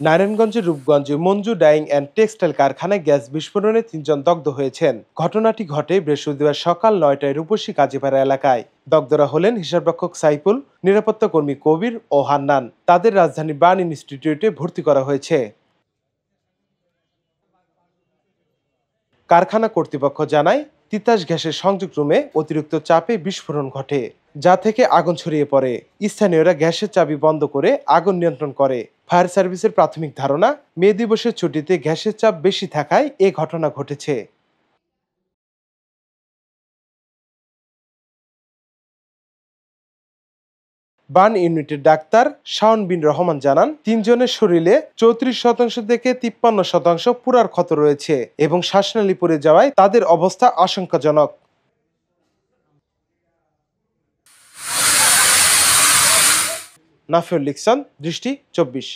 নারায়ণগঞ্জের রূপগঞ্জে Manju dyeing and textile কারখানায় gas বিস্ফোরণে ৩ জন দগ্ধ হয়েছেন। ঘটনাটি ঘটে বৃহস্পতিবার সকাল ৯টায় রূপসী কাজীপাড়া এলাকায়। দগ্ধরা হলেন হিসাবরক্ষক সাইফুল, নিরাপত্তা কর্মী কবির ও হান্নান। তাদের রাজধানীর বার্ন ইনস্টিটিউটে ভর্তি করা হয়েছে। কারখানা কর্তৃপক্ষ জানায়, তিতাস গ্যাসের সংযোগ রুমে অতিরিক্ত চাপে বিস্ফোরণ ঘটে, যা থেকে আগুন ছড়িয়ে পড়ে। স্থানীয়রা গ্যাসের চাবি বন্ধ করে আগুন নিয়ন্ত্রণ করে। ফায়ার সার্ভিসের প্রাথমিক ধারণা, মে দিবসের ছুটিতে গ্যাসের চাপ বেশি থাকায় এ ঘটনা ঘটেছে। বার্ন ইউনিটের ডাক্তার শাওন বিন রহমান জানান, ৩ জনের শরীরে ৩৪% থেকে ৫৩% পুরার ক্ষত রয়েছে এবং শ্বাসনালী পড়ে যাওয়ায় তাদের অবস্থা আশঙ্কাজনক। নাফিউল ইহসান, দৃষ্টি ২৪।